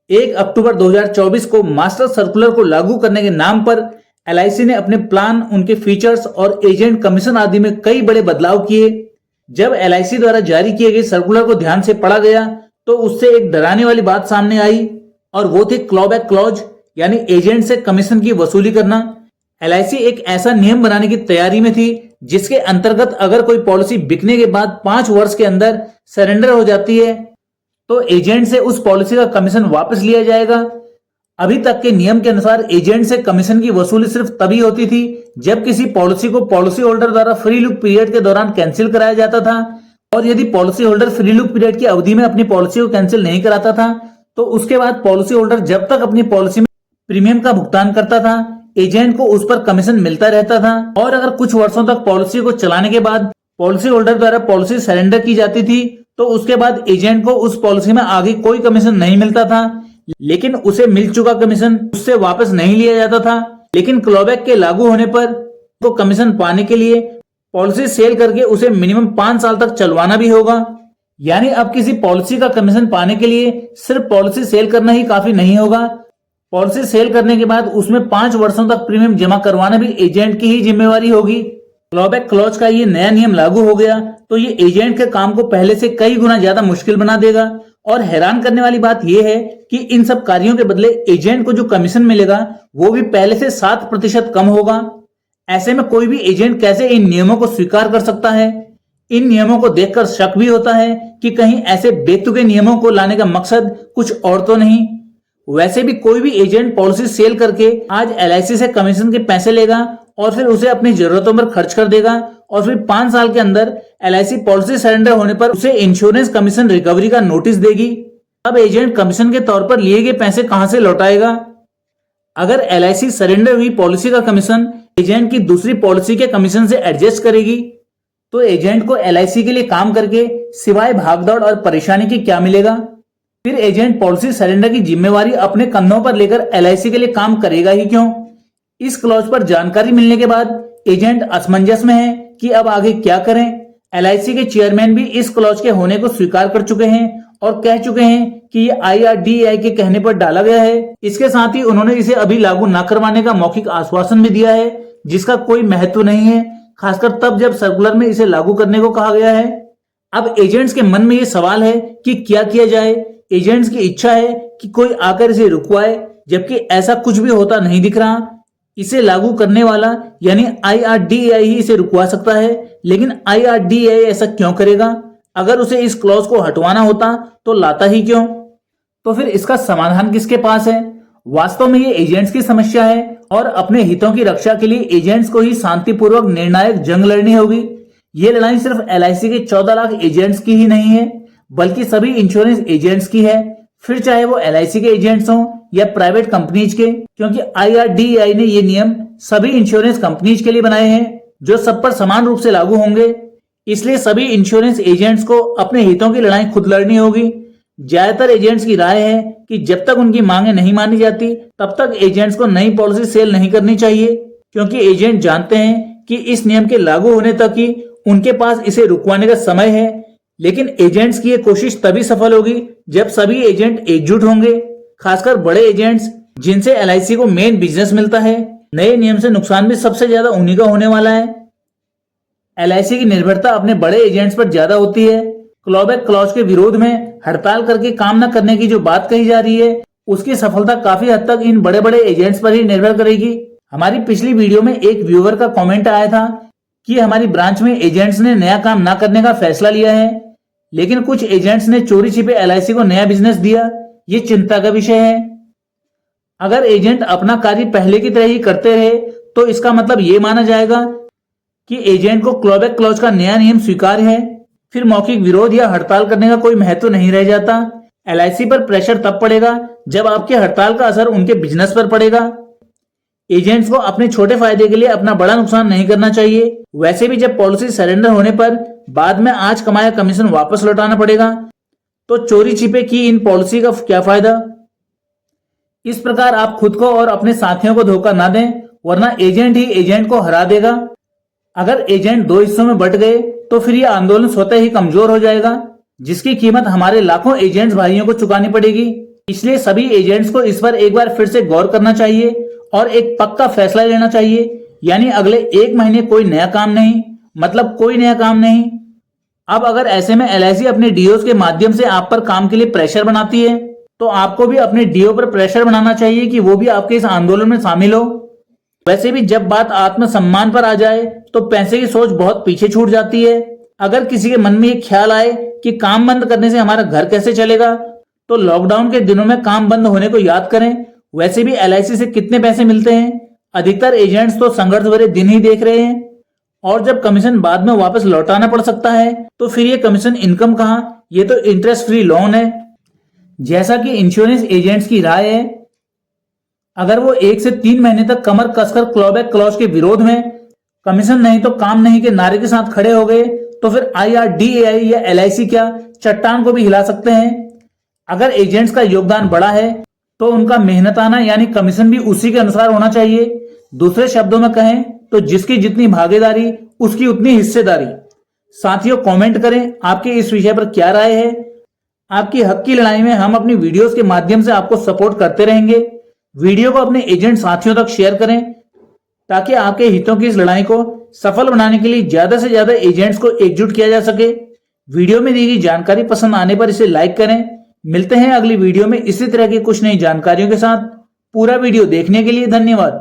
1 अक्टूबर 2024 को master circular को लागू करने के नाम पर एलआईसी ने अपने प्लान, उनके फीचर्स और एजेंट कमीशन आदि में कई बड़े बदलाव किए। जब एलआईसी द्वारा जारी किए गए सर्कुलर को ध्यान से पढ़ा गया तो उससे एक डराने वाली बात सामने आई और वो थी क्लॉबैक क्लॉज, यानी एजेंट से कमीशन की वसूली करना। एलआईसी एक ऐसा नियम बनाने की तैयारी में थी जिसके अंतर्गत अगर कोई पॉलिसी बिकने के बाद 5 वर्ष के अंदर सरेंडर हो जाती है तो एजेंट से उस पॉलिसी का कमीशन वापस लिया जाएगा। अभी तक के नियम के अनुसार एजेंट से कमीशन की वसूली सिर्फ तभी होती थी जब किसी पॉलिसी को पॉलिसी होल्डर द्वारा फ्री लुक पीरियड के दौरान कैंसिल कराया जाता था, और यदि policy holder free look period की अवधि में अपनी पॉलिसी को कैंसिल नहीं कराता था तो उसके बाद पॉलिसी होल्डर जब तक अपनी पॉलिसी में प्रीमियम का भुगतान करता था एजेंट को उस पर कमीशन मिलता रहता था। और अगर कुछ वर्षों तक पॉलिसी को चलाने के बाद पॉलिसी होल्डर द्वारा पॉलिसी सरेंडर की जाती थी तो उसके बाद एजेंट को उस पॉलिसी में आगे कोई कमीशन नहीं मिलता था, लेकिन उसे मिल चुका कमीशन उससे वापस नहीं लिया जाता था। लेकिन क्लॉबैक के लागू होने पर तो कमीशन पाने के लिए पॉलिसी सेल करके उसे मिनिमम 5 साल तक चलवाना भी होगा। यानी अब किसी पॉलिसी का कमीशन पाने के लिए सिर्फ पॉलिसी सेल करना ही काफी नहीं होगा, पॉलिसी सेल करने के बाद उसमें 5 वर्षों तक प्रीमियम जमा करवाना भी एजेंट की ही जिम्मेवारी होगी। क्लॉबैक क्लॉज का ये नया नियम लागू हो गया तो ये एजेंट के काम को पहले से कई गुना ज्यादा मुश्किल बना देगा। और हैरान करने वाली बात यह है कि इन सब कार्यों के बदले एजेंट को जो कमीशन मिलेगा वो भी पहले से 7% कम होगा। ऐसे में कोई भी एजेंट कैसे इन नियमों को स्वीकार कर सकता है? इन नियमों को देखकर शक भी होता है कि कहीं ऐसे बेतुके नियमों को लाने का मकसद कुछ और तो नहीं। वैसे भी कोई भी एजेंट पॉलिसी सेल करके आज एलआईसी से कमीशन के पैसे लेगा और फिर उसे अपनी जरूरतों पर खर्च कर देगा और फिर 5 साल के अंदर एलआईसी पॉलिसी सरेंडर होने पर उसे इंश्योरेंस कमीशन रिकवरी का नोटिस देगी। अब एजेंट कमीशन के तौर पर लिए गए पैसे कहां से लौटाएगा? अगर एलआईसी सरेंडर हुई पॉलिसी का कमीशन एजेंट की दूसरी पॉलिसी के कमीशन से एडजस्ट करेगी तो एजेंट को एलआईसी के लिए काम करके सिवाय भागदौड़ और परेशानी के क्या मिलेगा? फिर एजेंट पॉलिसी सरेंडर की जिम्मेवारी अपने कंधों पर लेकर एलआईसी के लिए काम करेगा ही क्यों? इस क्लॉज पर जानकारी मिलने के बाद एजेंट असमंजस में है कि अब आगे क्या करें। एलआईसी के चेयरमैन भी इस क्लॉज के होने को स्वीकार कर चुके हैं और कह चुके हैं कि ये IRDAI के कहने पर डाला गया है। इसके साथ ही उन्होंने इसे अभी लागू न करवाने का मौखिक आश्वासन भी दिया है जिसका कोई महत्व नहीं है, खासकर तब जब सर्कुलर में इसे लागू करने को कहा गया है। अब एजेंट्स के मन में ये सवाल है कि क्या किया जाए। एजेंट्स की इच्छा है कि कोई आकर इसे रुकवाए, जबकि ऐसा कुछ भी होता नहीं दिख रहा। इसे लागू करने वाला यानी IRDAI ही इसे रुकवा सकता है, लेकिन IRDAI ऐसा क्यों करेगा? अगर उसे इस क्लॉज को हटवाना होता तो लाता ही क्यों? तो फिर इसका समाधान किसके पास है? वास्तव में ये एजेंट्स की समस्या है और अपने हितों की रक्षा के लिए एजेंट्स को ही शांतिपूर्वक निर्णायक जंग लड़नी होगी। ये लड़ाई सिर्फ एलआईसी के 14 लाख एजेंट्स की ही नहीं है बल्कि सभी इंश्योरेंस एजेंट्स की है, फिर चाहे वो एलआईसी के एजेंट्स हों या प्राइवेट कंपनीज के, क्योंकि IRDAI ने ये नियम सभी इंश्योरेंस कंपनीज के लिए बनाए हैं जो सब पर समान रूप से लागू होंगे। इसलिए सभी इंश्योरेंस एजेंट्स को अपने हितों की लड़ाई खुद लड़नी होगी। ज्यादातर एजेंट्स की राय है कि जब तक उनकी मांगे नहीं मानी जाती तब तक एजेंट्स को नई पॉलिसी सेल नहीं करनी चाहिए, क्योंकि एजेंट जानते हैं कि इस नियम के लागू होने तक ही उनके पास इसे रुकवाने का समय है। लेकिन एजेंट्स की ये कोशिश तभी सफल होगी जब सभी एजेंट एकजुट होंगे, खासकर बड़े एजेंट्स जिनसे एलआईसी को मेन बिजनेस मिलता है। नए नियम से नुकसान भी सबसे ज्यादा उन्हीं का होने वाला है। एलआईसी की निर्भरता अपने बड़े एजेंट्स पर ज्यादा होती है। क्लॉबैक क्लॉज के विरोध में हड़ताल करके काम न करने की जो बात कही जा रही है उसकी सफलता काफी हद तक इन बड़े बड़े एजेंट्स पर ही निर्भर करेगी। हमारी पिछली वीडियो में एक व्यूअर का कमेंट आया था कि हमारी ब्रांच में एजेंट्स ने नया काम न करने का फैसला लिया है, लेकिन कुछ एजेंट्स ने चोरी छिपे एलआईसी को नया बिजनेस दिया। ये चिंता का विषय है। अगर एजेंट अपना कार्य पहले की तरह ही करते रहे तो इसका मतलब ये माना जाएगा कि एजेंट को क्लॉबैक क्लॉज का नया नियम स्वीकार है। फिर मौखिक विरोध या हड़ताल करने का कोई महत्व नहीं रह जाता। एलआईसी पर प्रेशर तब पड़ेगा जब आपके हड़ताल का असर उनके बिजनेस पर पड़ेगा। एजेंट्स को अपने छोटे फायदे के लिए अपना बड़ा नुकसान नहीं करना चाहिए। वैसे भी जब पॉलिसी सरेंडर होने पर बाद में आज कमाया कमीशन वापस लौटाना पड़ेगा तो चोरी छिपे की इन पॉलिसी का क्या फायदा? इस प्रकार आप खुद को और अपने साथियों को धोखा ना दें, वरना एजेंट ही एजेंट को हरा देगा। अगर एजेंट 2 हिस्सों में बंट गए तो फिर यह आंदोलन स्वतः ही कमजोर हो जाएगा, जिसकी कीमत हमारे लाखों एजेंट्स भाइयों को चुकानी पड़ेगी। इसलिए सभी एजेंट्स को इस पर एक बार फिर से गौर करना चाहिए और एक पक्का फैसला लेना चाहिए, यानी अगले 1 महीने कोई नया काम नहीं, मतलब कोई नया काम नहीं। अब अगर ऐसे में एलआईसी अपने डीओस के माध्यम से आप पर काम के लिए प्रेशर बनाती है, तो आपको भी अपने डीओ पर प्रेशर बनाना चाहिए कि वो भी आपके इस आंदोलन में शामिल हो। वैसे भी जब बात आत्मसम्मान पर आ जाए तो पैसे की सोच बहुत पीछे छूट जाती है। अगर किसी के मन में ये ख्याल आए कि काम बंद करने से हमारा घर कैसे चलेगा, तो लॉकडाउन के दिनों में काम बंद होने को याद करें। वैसे भी एलआईसी से कितने पैसे मिलते हैं? अधिकतर एजेंट्स तो संघर्ष भरे दिन ही देख रहे हैं, और जब कमीशन बाद में वापस लौटाना पड़ सकता है तो फिर ये कमीशन इनकम कहां? ये तो इंटरेस्ट फ्री लोन है। जैसा कि इंश्योरेंस एजेंट्स की राय है, अगर वो 1 से 3 महीने तक कमर कसकर क्लॉबैक क्लॉज के विरोध में कमीशन नहीं तो काम नहीं के नारे के साथ खड़े हो गए, तो फिर IRDAI या LIC क्या चट्टान को भी हिला सकते हैं। अगर एजेंट्स का योगदान बड़ा है तो उनका मेहनताना यानी कमीशन भी उसी के अनुसार होना चाहिए। दूसरे शब्दों में कहें तो जिसकी जितनी भागीदारी उसकी उतनी हिस्सेदारी। साथियों, कमेंट करें आपके इस विषय पर क्या राय है। आपकी हक की लड़ाई में हम अपनी वीडियोस के माध्यम से आपको सपोर्ट करते रहेंगे। वीडियो को अपने एजेंट साथियों तक शेयर करें ताकि आपके हितों की इस लड़ाई को सफल बनाने के लिए ज्यादा से ज्यादा एजेंट्स को एकजुट किया जा सके। वीडियो में दी गई जानकारी पसंद आने पर इसे लाइक करें। मिलते हैं अगली वीडियो में इसी तरह की कुछ नई जानकारियों के साथ। पूरा वीडियो देखने के लिए धन्यवाद।